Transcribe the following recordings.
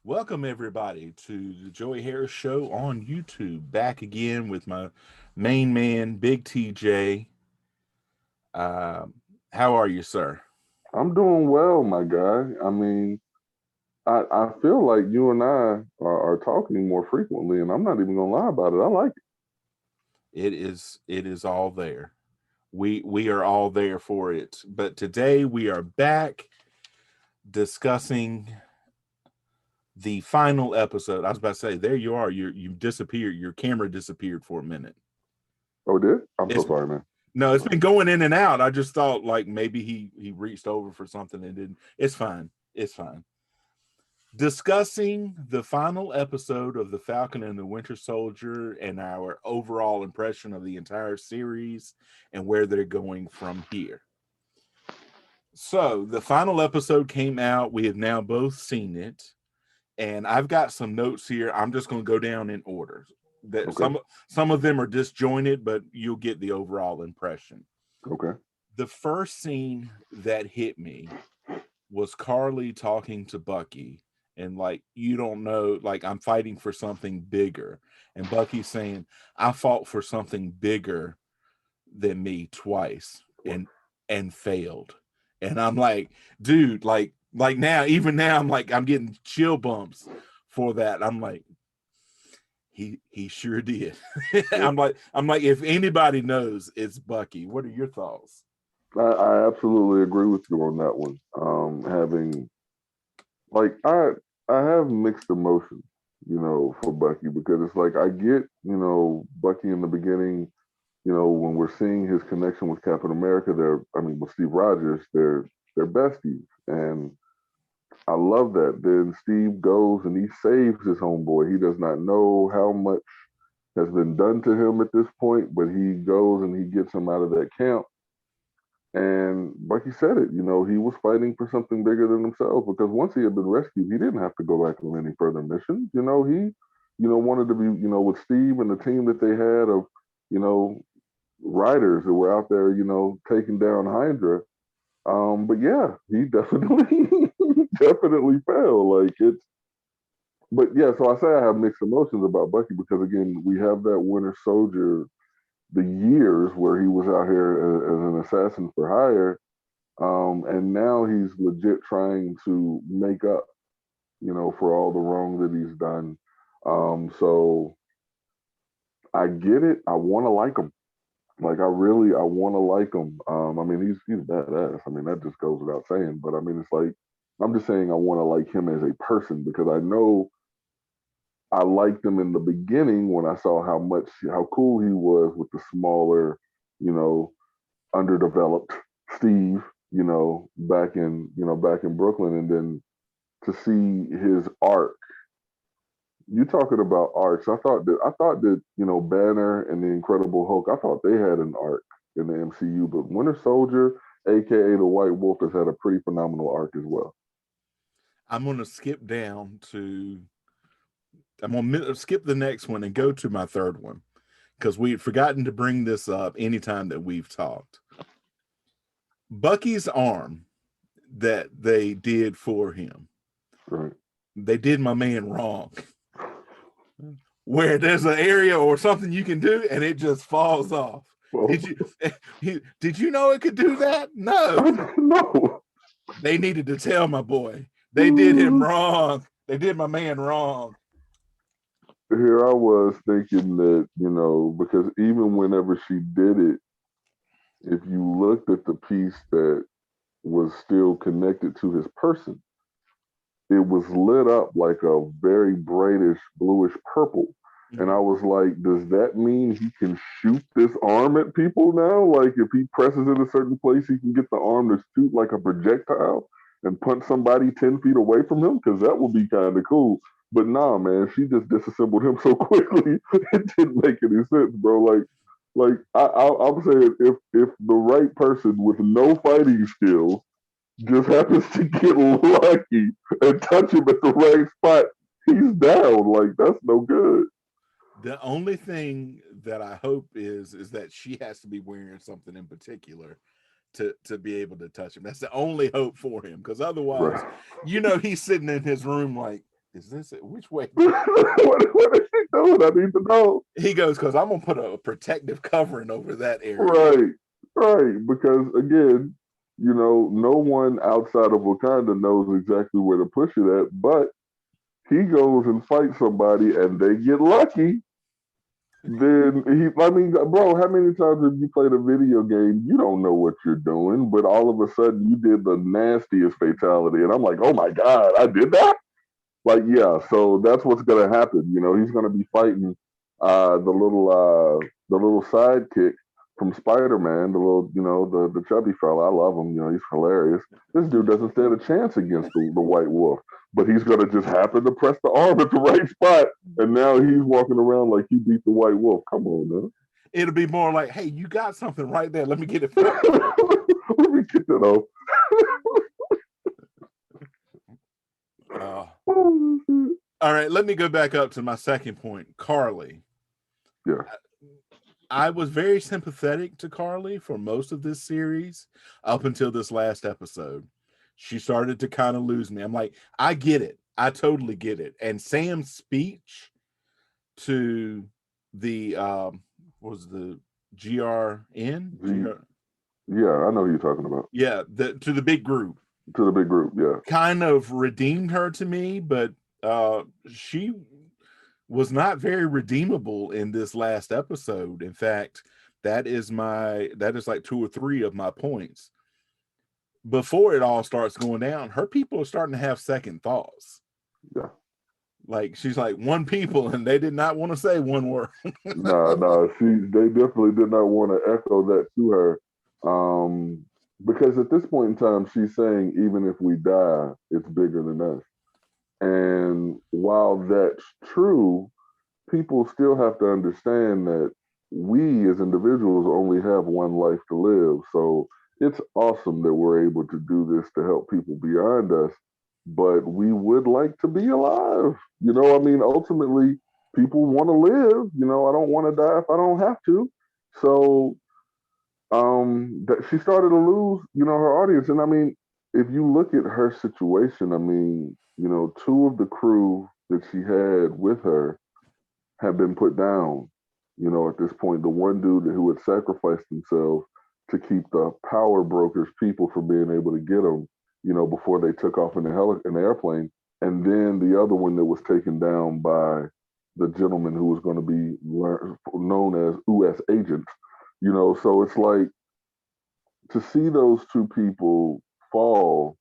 Welcome everybody to the Joey Harris Show on YouTube. Back again with my main man, Big TJ. Um, how are you, sir? I'm doing well, my guy. I feel like you and I are talking more frequently, and I'm not even gonna lie about it. I like It is all there. We are all there for it. But today we are back discussing the final episode. I was about to say, there you are. You disappeared. Your camera disappeared for a minute. it. Oh, it did? I'm so It's sorry, man. No, it's been going in and out. I just thought like maybe he reached over for something and didn't. It's fine. It's fine. Discussing the final episode of The Falcon and the Winter Soldier and our overall impression of the entire series and where they're going from here. So, the final episode came out. We have now both seen it, and I've got some notes here. I'm just going to go down in order. That Okay, some of them are disjointed, but you'll get the overall impression. okay. The first scene that hit me was Carly talking to Bucky and like, you don't know, like, I'm fighting for something bigger. And Bucky's saying, I fought for something bigger than me twice and failed. And I'm like, dude, like now, even now, I'm like, I'm getting chill bumps for that. I'm like, he sure did. Yeah, I'm like, if anybody knows, it's Bucky. What are your thoughts? I absolutely agree with you on that one. Having like I have mixed emotions, for Bucky because it's like I get, Bucky in the beginning, when we're seeing his connection with Captain America, with Steve Rogers, they're besties, and I love that. Then Steve goes and he saves his homeboy. He does not know how much has been done to him at this point, but he goes and he gets him out of that camp. And Bucky said it, he was fighting for something bigger than himself because once he had been rescued, he didn't have to go back on any further missions. He, wanted to be, with Steve and the team that they had of, you know, riders that were out there, taking down Hydra. But yeah, he definitely definitely fell. Like it's but yeah, so I say I have mixed emotions about Bucky because again, we have that Winter Soldier, the years where he was out here as an assassin for hire, and now he's legit trying to make up, for all the wrong that he's done. So I get it. I want to like him. Like I want to like him. He's badass. I mean, that just goes without saying. But I mean, it's like I'm just saying I want to like him as a person because I know I liked him in the beginning when I saw how cool he was with the smaller, you know, underdeveloped Steve, back in Brooklyn, and then to see his arc. You talking about arcs? I thought that Banner and the Incredible Hulk. I thought they had an arc in the MCU, but Winter Soldier, aka the White Wolf, has had a pretty phenomenal arc as well. I'm going to skip down to I'm gonna skip the next one and go to my third one because we had forgotten to bring this up anytime that we've talked. Bucky's arm that they did for him, Right. they did my man wrong. Where there's an area or something you can do and it just falls off. Well, Did did you know it could do that? No. no. They needed to tell my boy. They did him wrong. They did my man wrong. Here I was thinking that, because even whenever she did it, if you looked at the piece that was still connected to his person, it was lit up like a very brightish bluish purple. And I Mhm. was like, does that mean he can shoot this arm at people now? Like if he presses it a certain place, he can get the arm to shoot like a projectile and punch somebody 10 feet away from him? Because that would be kind of cool. But nah, man, she just disassembled him so quickly, it didn't make any sense, bro. I'm saying, if the right person with no fighting skills just happens to get lucky and touch him at the right spot, he's down. Like that's no good. The only thing that I hope is that she has to be wearing something in particular to be able to touch him. That's the only hope for him because otherwise, Right. he's sitting in his room like, is this it? Which way? What is he doing? I need to know. He goes, because I'm gonna put a protective covering over that area. Right, right. Because again, no one outside of Wakanda knows exactly where to push it at, but he goes and fights somebody and they get lucky. Then I mean, bro, how many times have you played a video game? You don't know what you're doing, but all of a sudden you did the nastiest fatality. And I'm like, oh my God, I did that? Like, yeah, so that's what's gonna happen. He's gonna be fighting the little sidekick from Spider-Man, the little, the chubby fella. I love him. He's hilarious. This dude doesn't stand a chance against the White Wolf, but he's gonna just happen to press the arm at the right spot, and now he's walking around like he beat the White Wolf. Come on, man. It'll be more like, hey, you got something right there. Let me get it. Let me get that off. All right, let me go back up to my second point. Carly. Yeah. I was very sympathetic to Carly for most of this series up until this last episode. She started to kind of lose me. I'm like, I get it. I totally get it. And Sam's speech to the what was the GRN? Yeah, I know who you're talking about. Yeah, to the big group. To the big group, yeah. Kind of redeemed her to me, but she was not very redeemable in this last episode. In fact, that is like 2 or 3 of my points. Before it all starts going down, her people are starting to have second thoughts. Yeah. Like she's like one people and they did not want to say one word. No, they definitely did not want to echo that to her. Because at this point in time, she's saying, even if we die, it's bigger than us. And while that's true, people still have to understand that we as individuals only have one life to live. So it's awesome that we're able to do this to help people beyond us, but we would like to be alive. Ultimately, people want to live. I don't want to die if I don't have to. So that she started to lose, her audience. And I mean, if you look at her situation, I mean, 2 of the crew that she had with her have been put down. At this point, the one dude who had sacrificed himself to keep the power brokers people from being able to get them, before they took off in the airplane, and then the other one that was taken down by the gentleman who was going to be known as U.S. agent. So it's like, to see those 2 people fall,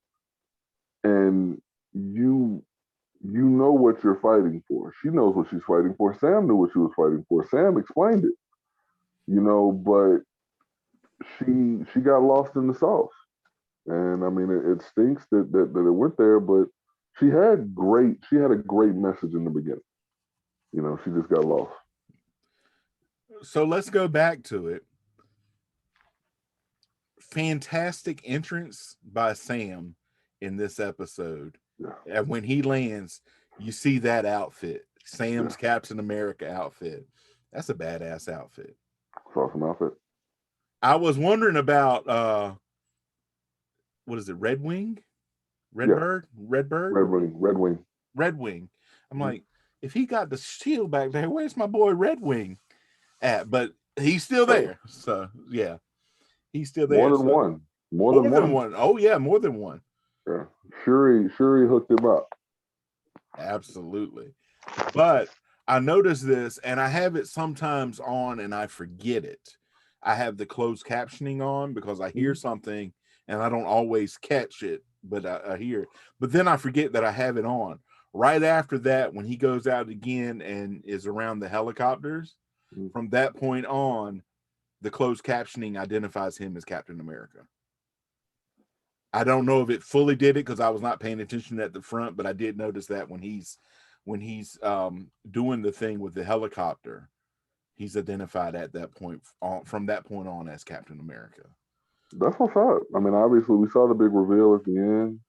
and you know what you're fighting for. She knows what she's fighting for. Sam knew what she was fighting for. Sam explained it, but she got lost in the sauce. And I mean, it stinks that it went there, but she had a great message in the beginning. She just got lost. So let's go back to it. Fantastic entrance by Sam in this episode. Yeah. And when he lands, you see that outfit, Sam's Captain America outfit. That's a badass outfit. It's awesome outfit. I was wondering about what is it, Red Wing? Red Wing. I'm like, if he got the shield back there, where's my boy Red Wing at? But he's still there. So yeah. He's still there. More than one. More than one. Oh yeah, more than one. Yeah. Shuri hooked him up. Absolutely. But I noticed this, and I have it sometimes on and I forget it. I have the closed captioning on because I hear something and I don't always catch it, but I hear it. But then I forget that I have it on. Right after that, when he goes out again and is around the helicopters, from that point on, the closed captioning identifies him as Captain America. I don't know if it fully did it because I was not paying attention at the front, but I did notice that when he's doing the thing with the helicopter, he's identified at that point from that point on as Captain America. That's what's up. I mean, obviously, we saw the big reveal at the end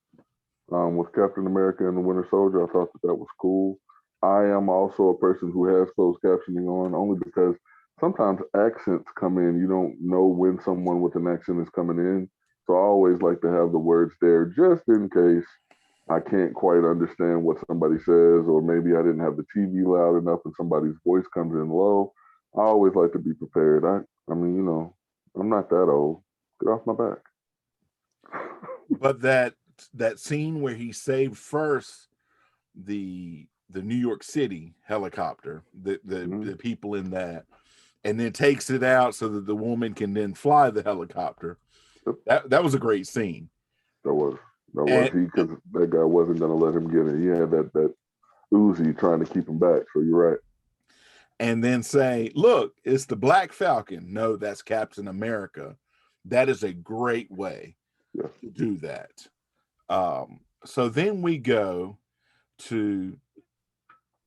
with Captain America and the Winter Soldier. I thought that was cool. I am also a person who has closed captioning on only because sometimes accents come in. You don't know when someone with an accent is coming in. So I always like to have the words there just in case, I can't quite understand what somebody says, or maybe I didn't have the TV loud enough and somebody's voice comes in low. I always like to be prepared. I mean, I'm not that old. Get off my back. But that scene where he saved first the New York City helicopter, Mhm. the people in that, and then takes it out so that the woman can then fly the helicopter. Yep, That was a great scene. that was that was And he because that guy wasn't gonna let him get it. He had that Uzi trying to keep him back. So you're right. then say, look, it's the Black Falcon. No, that's Captain America. That is a great way Yeah, to do that. So then we go to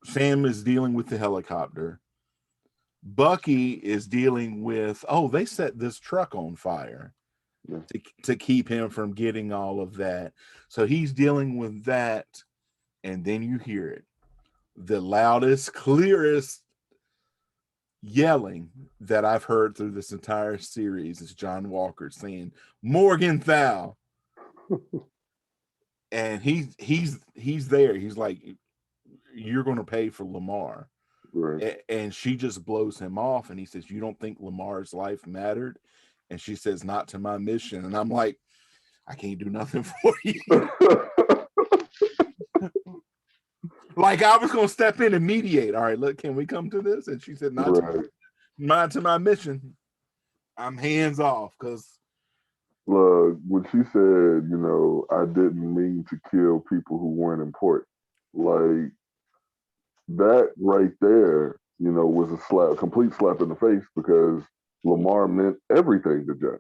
Sam is dealing with the helicopter. Bucky is dealing with, oh, they set this truck on fire yeah. to keep him from getting all of that. So he's dealing with that. And then you hear it, the loudest, clearest yelling that I've heard through this entire series is John Walker saying Morgenthau. And he's there. He's like, you're going to pay for Lamar. Right. And she just blows him off. And he says, you don't think Lamar's life mattered? And she says, not to my mission. And I'm like, I can't do nothing for you. Like I was going to step in and mediate. All right, look, can we come to this? And she said, Right. not to my mission. I'm hands off because Look, when she said, I didn't mean to kill people who weren't important, like that right there, was a complete slap in the face because Lamar meant everything to Jen.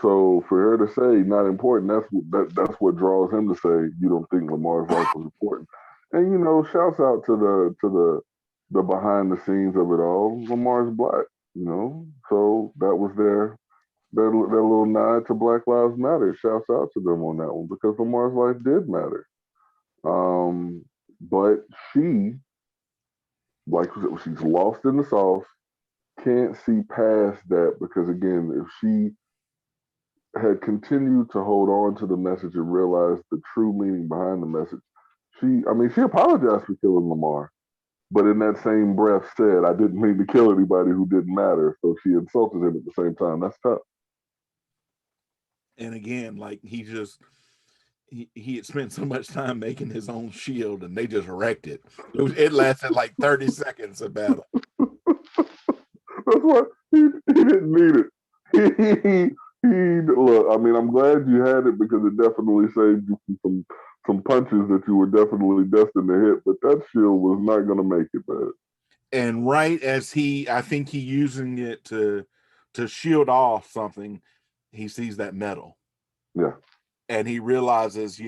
So for her to say not important, that's what draws him to say you don't think Lamar's life was important. And shouts out to the behind the scenes of it all. Lamar's black, so that was their little nod to Black Lives Matter. Shouts out to them on that one because Lamar's life did matter. But she, like she's lost in the sauce, can't see past that because again, if she had continued to hold on to the message and realize the true meaning behind the message, she apologized for killing Lamar, but in that same breath said, I didn't mean to kill anybody who didn't matter. So she insulted him at the same time. That's tough. and again, like he had spent so much time making his own shield and they just wrecked it. It lasted like 30 seconds of battle. That's what he didn't need it. He look. I mean, I'm glad you had it because it definitely saved you from some punches that you were definitely destined to hit. But that shield was not going to make it, man. And right as I think he using it to shield off something, he sees that metal. Yeah. And he realizes,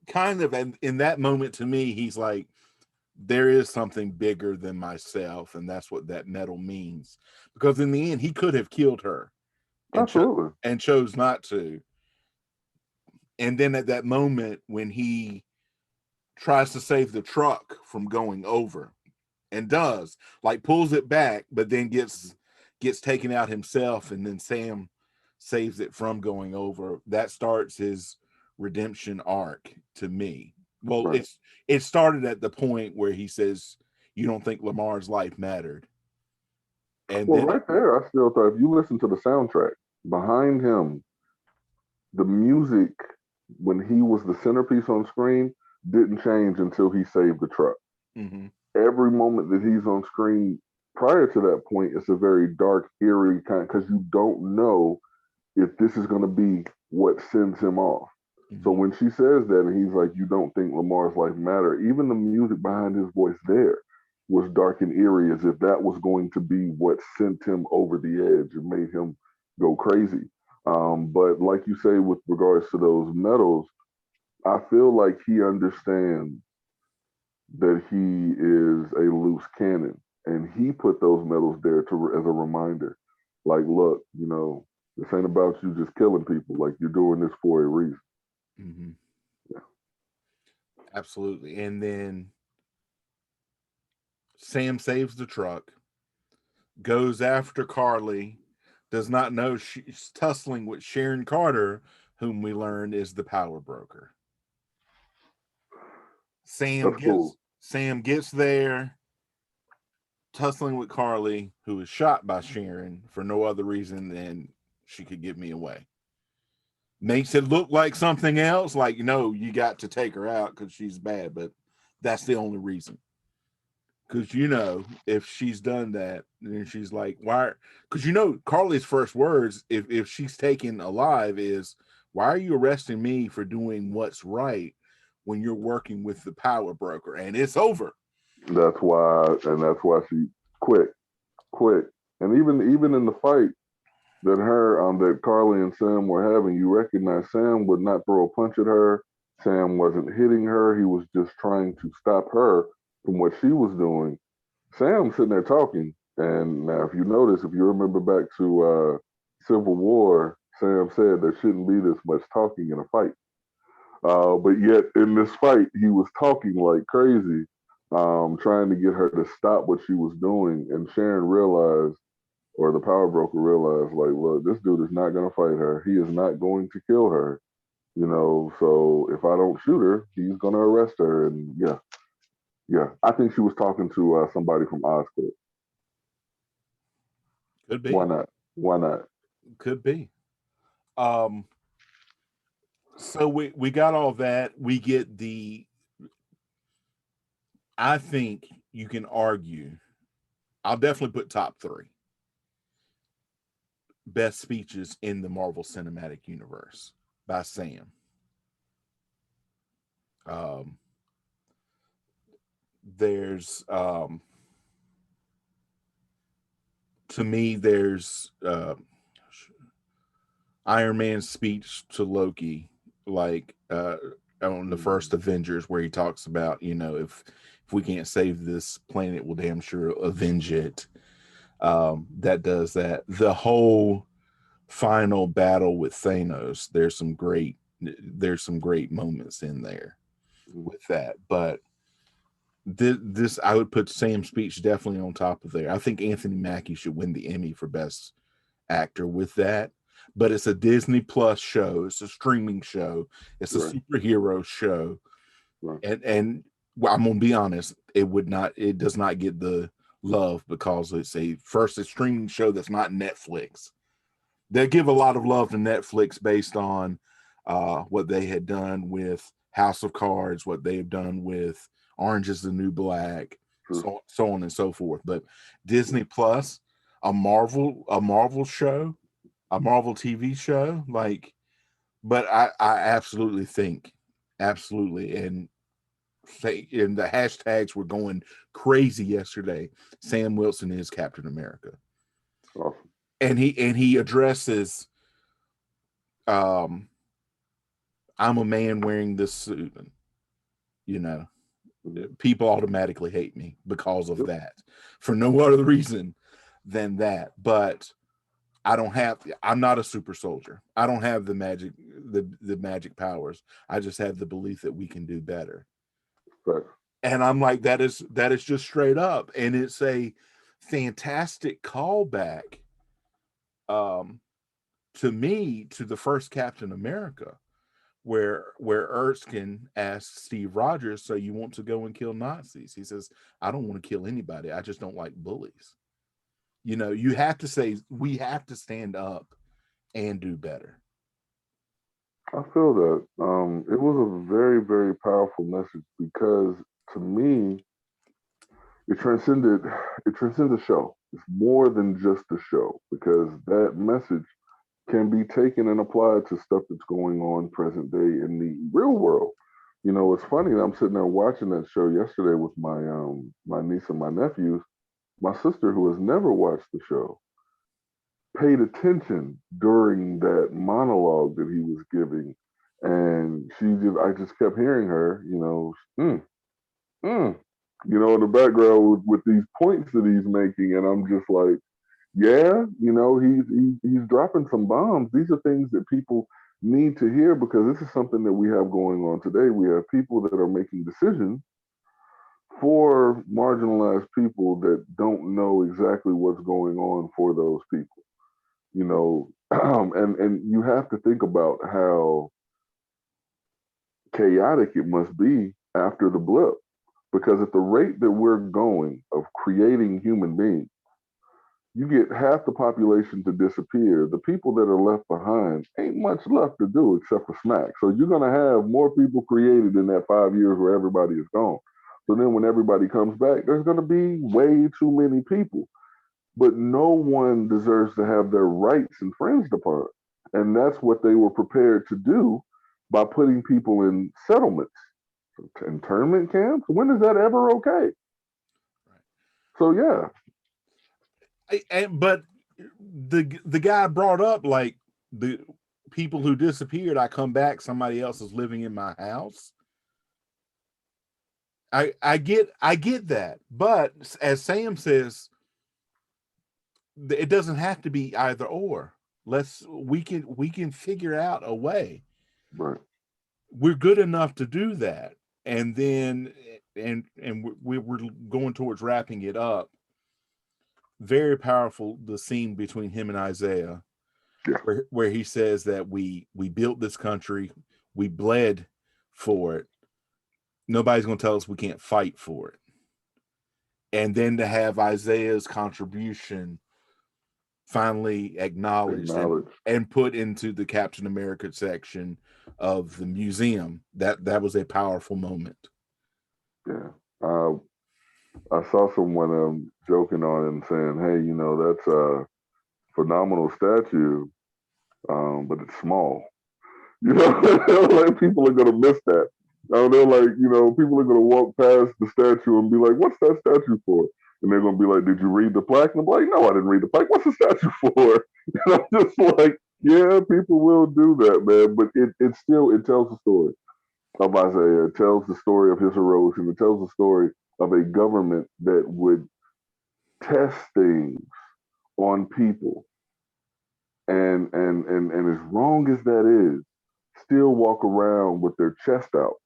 kind of in that moment to me, he's like, there is something bigger than myself, and that's what that metal means. Because in the end, he could have killed her and Absolutely. chose not to. And then at that moment, when he tries to save the truck from going over, and does, like pulls it back, but then gets taken out himself, and then Sam saves it from going over. That starts his redemption arc to me. Well, Right. it started at the point where he says, "You don't think Lamar's life mattered," and Well, then right there, I still thought if you listen to the soundtrack behind him, the music when he was the centerpiece on screen didn't change until he saved the truck. mm-hmm, Every moment that he's on screen prior to that point, it's a very dark, eerie kind because you don't know if this is going to be what sends him off. So mm-hmm, when she says that and he's like, you don't think Lamar's life matter, even the music behind his voice there was dark and eerie as if that was going to be what sent him over the edge and made him go crazy. But like you say, with regards to those medals, I feel like he understands that he is a loose cannon, and he put those medals there to as a reminder. Like, look, this ain't about you just killing people. Like, you're doing this for a reason. mm-hmm, Yeah. absolutely. And then Sam saves the truck, goes after Carly, does not know she's tussling with Sharon Carter, whom we learn is the power broker. That's cool. Sam gets there, tussling with Carly, who is shot by Sharon for no other reason than she could get me away. Makes it look like something else, like, no, you got to take her out because she's bad, but that's the only reason. Because, if she's done that, then she's like, why? Because, Carly's first words, if she's taken alive, is, why are you arresting me for doing what's right when you're working with the power broker? And it's over. That's why she quit, quit. And even in the fight that Carly and Sam were having, you recognize Sam would not throw a punch at her. Sam wasn't hitting her. He was just trying to stop her from what she was doing. Sam sitting there talking. And now, if you notice, if you remember back to Civil War, Sam said there shouldn't be this much talking in a fight. But yet, in this fight, he was talking like crazy, trying to get her to stop what she was doing. And Sharon realized, or the power broker realized, like, look, this dude is not going to fight her. He is not going to kill her. So if I don't shoot her, he's going to arrest her. And yeah, yeah. I think she was talking to somebody from Oscliff. Could be. Why not? Why not? Could be. Um, so we got all that. We get I think you can argue, I'll definitely put top 3 best speeches in the Marvel Cinematic Universe by Sam. Um, there's to me, there's Iron Man's speech to Loki, like on the first Avengers, where he talks about, if we can't save this planet, we'll damn sure avenge it. That does that. The whole final battle with Thanos, there's some great moments in there with that. But this I would put Sam's speech definitely on top of there. I think Anthony Mackie should win the Emmy for best actor with that. But it's a Disney Plus show. It's a streaming show. It's a superhero show. Right. And well, I'm gonna be honest, it does not get the love because it's a streaming show that's not Netflix. They give a lot of love to Netflix based on what they had done with House of Cards, what they have done with Orange is the New Black, so on and so forth. But Disney Plus, a Marvel show, a Marvel TV show, but I absolutely think, absolutely, and the hashtags were going crazy yesterday. Sam Wilson is Captain America. Awesome. And he addresses, I'm a man wearing this suit, and people automatically hate me because of that, for no other reason than that. But I'm not a super soldier. I don't have the magic powers. I just have the belief that we can do better. Right. And I'm like, that is just straight up. And it's a fantastic callback, to me, to the first Captain America, where Erskine asks Steve Rogers, so you want to go and kill Nazis? He says, I don't want to kill anybody. I just don't like bullies. You have to say, we have to stand up and do better. I feel that. It was a very, very powerful message because to me, it transcended the show. It's more than just the show because that message can be taken and applied to stuff that's going on present day in the real world. It's funny. I'm sitting there watching that show yesterday with my niece and my nephews. My sister, who has never watched the show, paid attention during that monologue that he was giving, and I just kept hearing her, in the background with these points that he's making, and I'm just like, yeah, he's dropping some bombs. These are things that people need to hear because this is something that we have going on today. We have people that are making decisions for marginalized people that don't know exactly what's going on for those people. And you have to think about how chaotic it must be after the blip. Because at the rate that we're going of creating human beings, you get half the population to disappear. The people that are left behind ain't much left to do except for smack. So you're going to have more people created in that 5 years where everybody is gone. So then when everybody comes back, there's going to be way too many people. But no one deserves to have their rights infringed upon. And that's what they were prepared to do by putting people in settlements, internment camps. When is that ever okay? Right. So yeah, But the guy brought up like the people who disappeared. I come back, somebody else is living in my house. I get that, but as Sam says, it doesn't have to be either or. We can figure out a way. right. We're good enough to do that, and then and we're going towards wrapping it up. Very powerful, the scene between him and Isaiah, Yeah, where he says that we built this country, we bled for it. Nobody's going to tell us we can't fight for it. And then to have Isaiah's contribution finally acknowledged acknowledge. and put into the Captain America section of the museum, that was a powerful moment. Yeah. I saw someone joking on it and saying, "Hey, that's a phenomenal statue, but it's small." You know, like people are gonna miss that. They're like, people are gonna walk past the statue and be like, "What's that statue for?" And they're gonna be like, "Did you read the plaque?" And I'm like, "No, I didn't read the plaque. What's the statue for?" And I'm just like, "Yeah, people will do that, man." But it tells the story of Isaiah. It tells the story of his heroism. It tells the story of a government that would test things on people, and as wrong as that is, still walk around with their chest out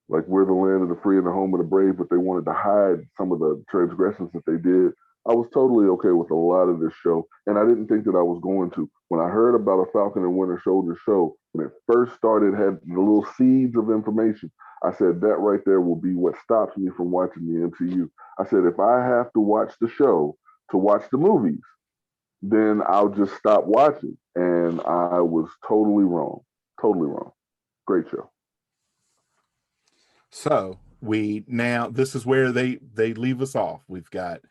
like we're the land of the free and the home of the brave, but they wanted to hide some of the transgressions that they did. I was totally okay with a lot of this show, and I didn't think that I was going to. When I heard about a Falcon and Winter Soldier show, when it first started, had the little seeds of information, I said that right there will be what stops me from watching the MCU. I said if I have to watch the show to watch the movies, then I'll just stop watching. And I was totally wrong. Totally wrong. Great show. So this is where they leave us off. We've got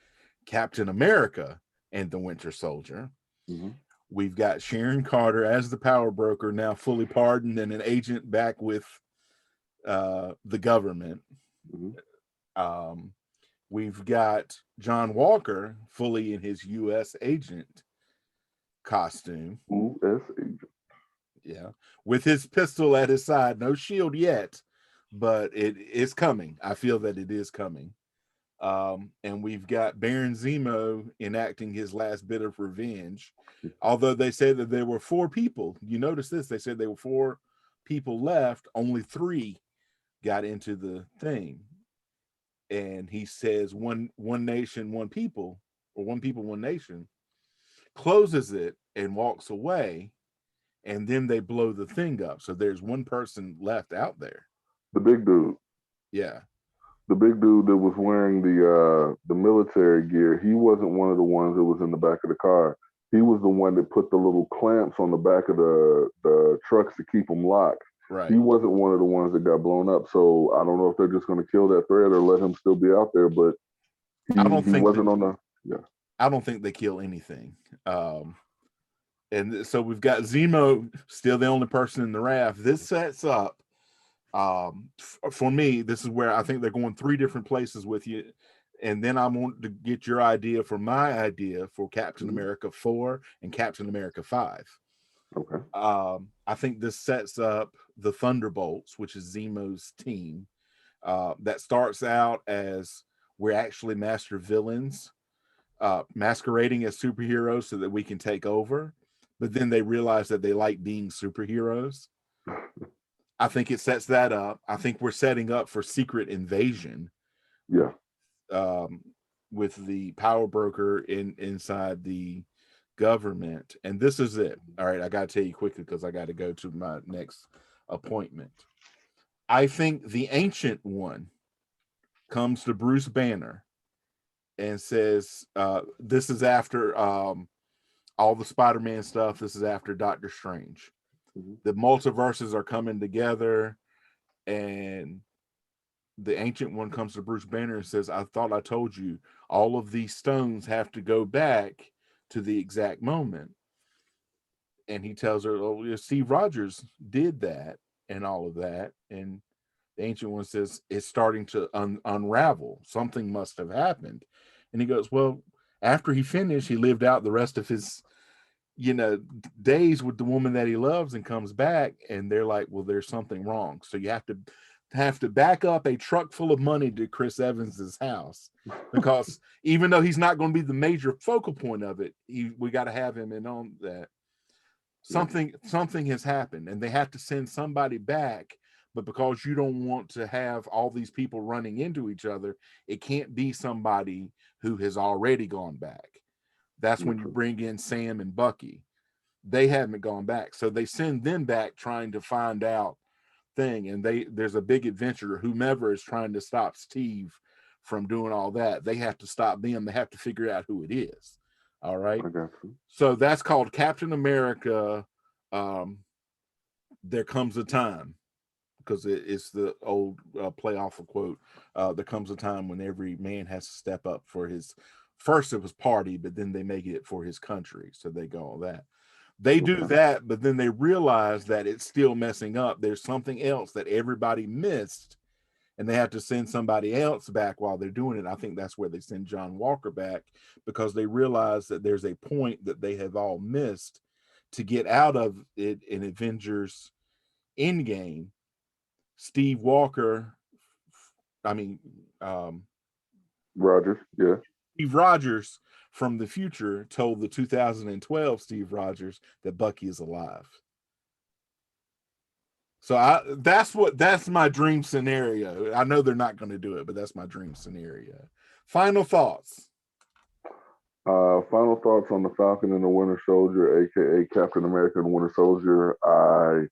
Captain America and the Winter Soldier. Mm-hmm. We've got Sharon Carter as the power broker, now fully pardoned and an agent back with the government. Mm-hmm. We've got John Walker fully in his U.S. agent costume. U.S. agent. Yeah, with his pistol at his side, no shield yet, but it is coming. I feel that it is coming. And we've got Baron Zemo enacting his last bit of revenge. Although they said that there were 4 people. You notice this, they said there were 4 people left, only 3 got into the thing. And he says one nation, one people, or one people, one nation, closes it and walks away, and then they blow the thing up. So there's one person left out there. The big dude. Yeah. The big dude that was wearing the military gear. He wasn't one of the ones that was in the back of the car. He was the one that put the little clamps on the back of the trucks to keep them locked. Right. He wasn't one of the ones that got blown up. So I don't know if they're just going to kill that thread or let him still be out there. But he wasn't on the. Yeah. I don't think they kill anything. And so we've got Zemo still the only person in the raft. This sets up, for me, this is where I think they're going 3 different places with you. And then I want to get your idea for my idea for Captain America 4 and Captain America 5. Okay. I think this sets up the Thunderbolts, which is Zemo's team. That starts out as we're actually master villains, masquerading as superheroes so that we can take over. But then they realize that they like being superheroes. I think it sets that up. I think we're setting up for Secret Invasion. Yeah. With the power broker inside the government. And this is it. All right, I got to tell you quickly because I got to go to my next appointment. I think the Ancient One comes to Bruce Banner and says, this is after all the Spider-Man stuff. This is after Doctor Strange. Mhm. The multiverses are coming together, and the Ancient One comes to Bruce Banner and says, I thought I told you all of these stones have to go back to the exact moment. And he tells her, oh, Steve Rogers did that and all of that. And the Ancient One says, it's starting to unravel. Something must have happened. And he goes, well, after he finished, he lived out the rest of his, days with the woman that he loves and comes back. And they're like, well, there's something wrong. So you have to back up a truck full of money to Chris Evans's house, because even though he's not going to be the major focal point of it, we got to have him in on that. Yeah, Something has happened, and they have to send somebody back. But because you don't want to have all these people running into each other, it can't be somebody who has already gone back. That's when you gotcha. bring in Sam and Bucky. They haven't gone back, so they send them back trying to find out thing. And there's a big adventure. Whomever is trying to stop Steve from doing all that, they have to stop them. They have to figure out who it is. All right. I got you. So that's called Captain America. Um, there comes a time, because it's the old play off a quote. There comes a time when every man has to step up for his. First it was party, but then they make it for his country. So they go all that. They do Okay, that, but then they realize that it's still messing up. There's something else that everybody missed, and they have to send somebody else back while they're doing it. I think that's where they send John Walker back, because they realize that there's a point that they have all missed to get out of it in Avengers Endgame. Steve Walker, I mean, um, Rogers. Yeah, Steve Rogers from the future told the 2012 Steve Rogers that Bucky is alive. So that's my dream scenario. I know they're not going to do it, but that's my dream scenario. Final thoughts. Final thoughts on the Falcon and the Winter Soldier, aka Captain America and Winter Soldier. I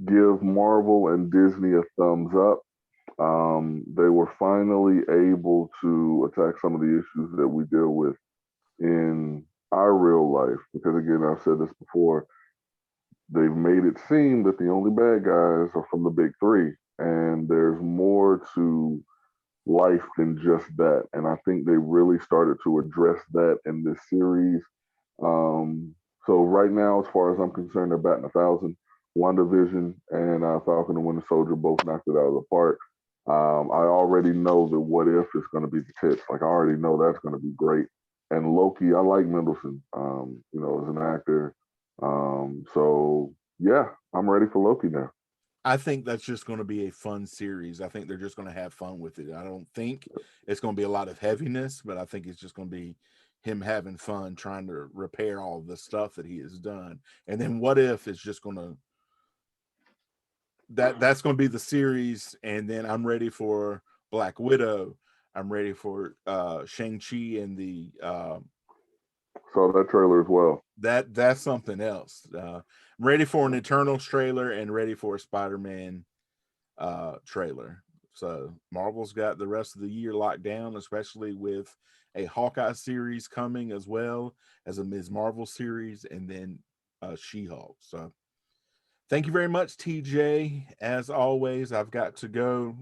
give Marvel and Disney a thumbs up. They were finally able to attack some of the issues that we deal with in our real life. Because again, I've said this before, they've made it seem that the only bad guys are from the big three, and there's more to life than just that. And I think they really started to address that in this series. Um, so right now, as far as I'm concerned, they're batting 1,000. WandaVision and Falcon and Winter Soldier both knocked it out of the park. I already know that What If is going to be the tits. Like I already know that's going to be great. And Loki, I like Mendelsohn, as an actor. So yeah, I'm ready for Loki now. I think that's just going to be a fun series. I think they're just going to have fun with it. I don't think it's going to be a lot of heaviness, but I think it's just going to be him having fun trying to repair all the stuff that he has done. And then What If is just going to that's going to be the series. And then I'm ready for Black Widow. I'm ready for Shang-Chi and the Saw that trailer as well. that's something else. I'm ready for an Eternals trailer and ready for a Spider-Man trailer. So Marvel's got the rest of the year locked down, especially with a Hawkeye series coming, as well as a Ms. Marvel series, and then She-Hulk. So thank you very much, TJ. As always, I've got to go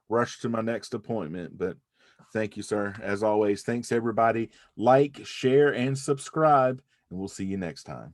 rush to my next appointment, but thank you, sir. As always, thanks everybody. Like, share, and subscribe, and we'll see you next time.